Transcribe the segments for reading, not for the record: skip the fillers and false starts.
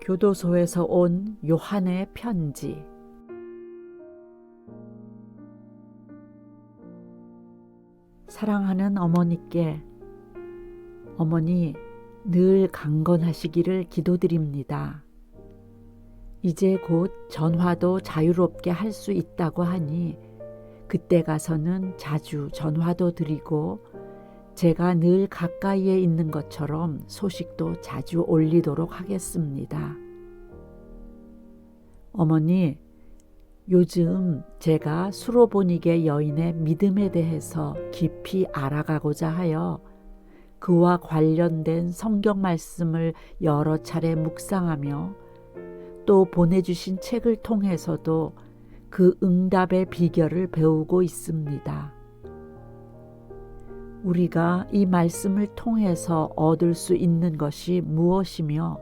교도소에서 온 요한의 편지. 사랑하는 어머니께, 어머니 늘 강건하시기를 기도드립니다. 이제 곧 전화도 자유롭게 할 수 있다고 하니 그때 가서는 자주 전화도 드리고 제가 늘 가까이에 있는 것처럼 소식도 자주 올리도록 하겠습니다. 어머니, 요즘 제가 수로보니게 여인의 믿음에 대해서 깊이 알아가고자 하여 그와 관련된 성경 말씀을 여러 차례 묵상하며 또 보내주신 책을 통해서도 그 응답의 비결을 배우고 있습니다. 우리가 이 말씀을 통해서 얻을 수 있는 것이 무엇이며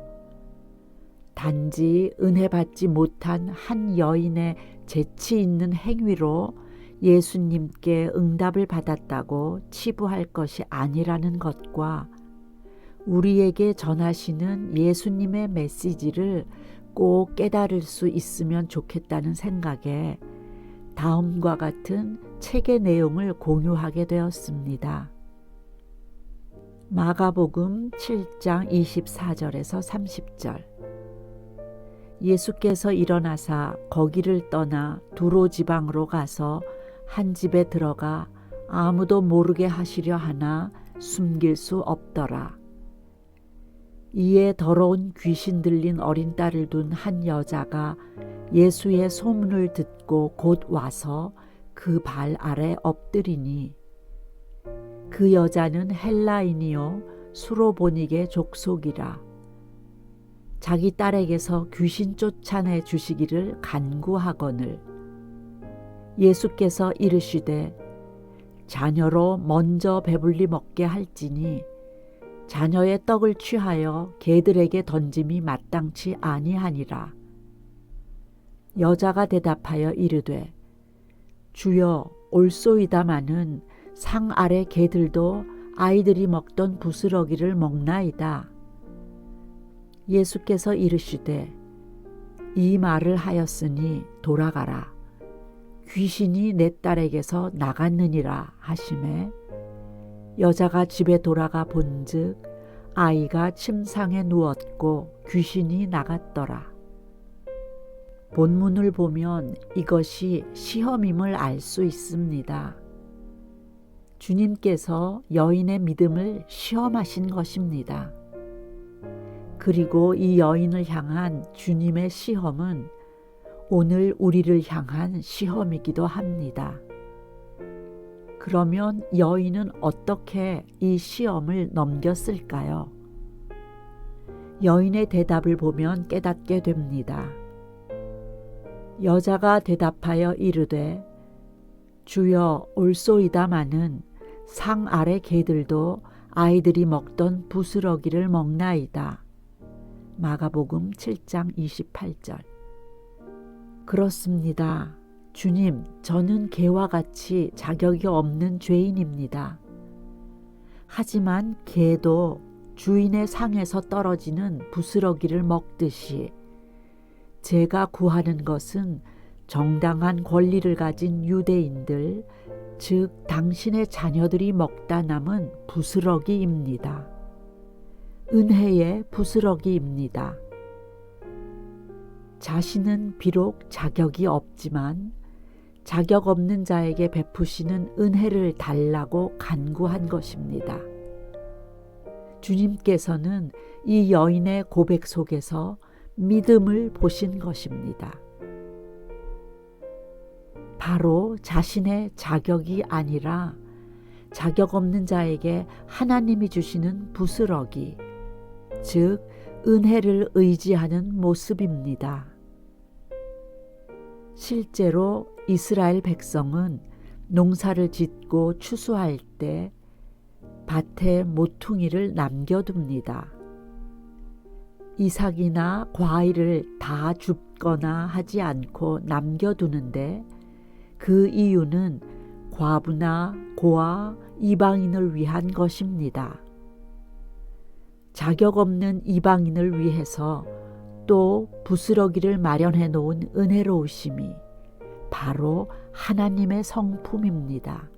단지 은혜 받지 못한 한 여인의 재치 있는 행위로 예수님께 응답을 받았다고 치부할 것이 아니라는 것과 우리에게 전하시는 예수님의 메시지를 꼭 깨달을 수 있으면 좋겠다는 생각에 다음과 같은 책의 내용을 공유하게 되었습니다. 마가복음 7장 24절에서 30절. 예수께서 일어나사 거기를 떠나 두로 지방으로 가서 한 집에 들어가 아무도 모르게 하시려 하나 숨길 수 없더라. 이에 더러운 귀신 들린 어린 딸을 둔 한 여자가 예수의 소문을 듣고 곧 와서 그 발 아래 엎드리니 그 여자는 헬라인이요 수로보니게 족속이라. 자기 딸에게서 귀신 쫓아내 주시기를 간구하거늘 예수께서 이르시되 자녀로 먼저 배불리 먹게 할지니 자녀의 떡을 취하여 개들에게 던짐이 마땅치 아니하니라. 여자가 대답하여 이르되 주여 올소이다마는 상 아래 개들도 아이들이 먹던 부스러기를 먹나이다. 예수께서 이르시되 이 말을 하였으니 돌아가라. 귀신이 내 딸에게서 나갔느니라 하시매 여자가 집에 돌아가 본즉 아이가 침상에 누웠고 귀신이 나갔더라. 본문을 보면 이것이 시험임을 알 수 있습니다. 주님께서 여인의 믿음을 시험하신 것입니다. 그리고 이 여인을 향한 주님의 시험은 오늘 우리를 향한 시험이기도 합니다. 그러면 여인은 어떻게 이 시험을 넘겼을까요? 여인의 대답을 보면 깨닫게 됩니다. 여자가 대답하여 이르되 주여 올소이다마는 상 아래 개들도 아이들이 먹던 부스러기를 먹나이다. 마가복음 7장 28절. 그렇습니다. 주님, 저는 개와 같이 자격이 없는 죄인입니다. 하지만 개도 주인의 상에서 떨어지는 부스러기를 먹듯이 제가 구하는 것은 정당한 권리를 가진 유대인들, 즉 당신의 자녀들이 먹다 남은 부스러기입니다. 은혜의 부스러기입니다. 자신은 비록 자격이 없지만 자격 없는 자에게 베푸시는 은혜를 달라고 간구한 것입니다. 주님께서는 이 여인의 고백 속에서 믿음을 보신 것입니다. 바로 자신의 자격이 아니라 자격 없는 자에게 하나님이 주시는 부스러기, 즉 은혜를 의지하는 모습입니다. 실제로 이스라엘 백성은 농사를 짓고 추수할 때 밭에 모퉁이를 남겨둡니다. 이삭이나 과일을 다 줍거나 하지 않고 남겨두는데 그 이유는 과부나 고아, 이방인을 위한 것입니다. 자격 없는 이방인을 위해서 또 부스러기를 마련해 놓은 은혜로우심이 바로 하나님의 성품입니다.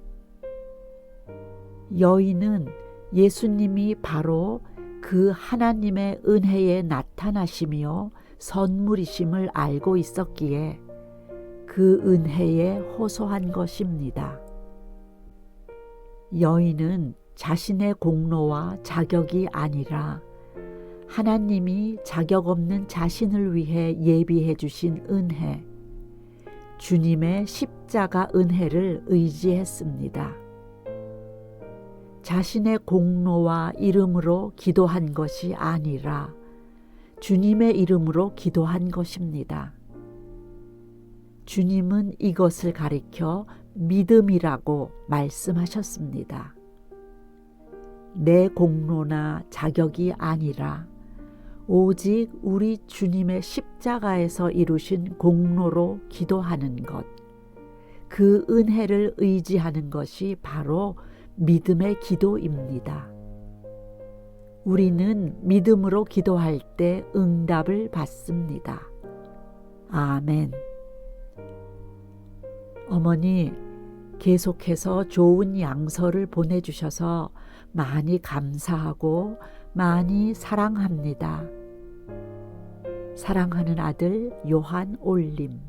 여인은 예수님이 바로 그 하나님의 은혜에 나타나시며 선물이심을 알고 있었기에 그 은혜에 호소한 것입니다. 여인은 자신의 공로와 자격이 아니라 하나님이 자격 없는 자신을 위해 예비해 주신 은혜, 주님의 십자가 은혜를 의지했습니다. 자신의 공로와 이름으로 기도한 것이 아니라 주님의 이름으로 기도한 것입니다. 주님은 이것을 가리켜 믿음이라고 말씀하셨습니다. 내 공로나 자격이 아니라 오직 우리 주님의 십자가에서 이루신 공로로 기도하는 것, 그 은혜를 의지하는 것이 바로 믿음의 기도입니다. 우리는 믿음으로 기도할 때 응답을 받습니다. 아멘. 어머니, 계속해서 좋은 양서를 보내주셔서 많이 감사하고 많이 사랑합니다. 사랑하는 아들 요한 올림.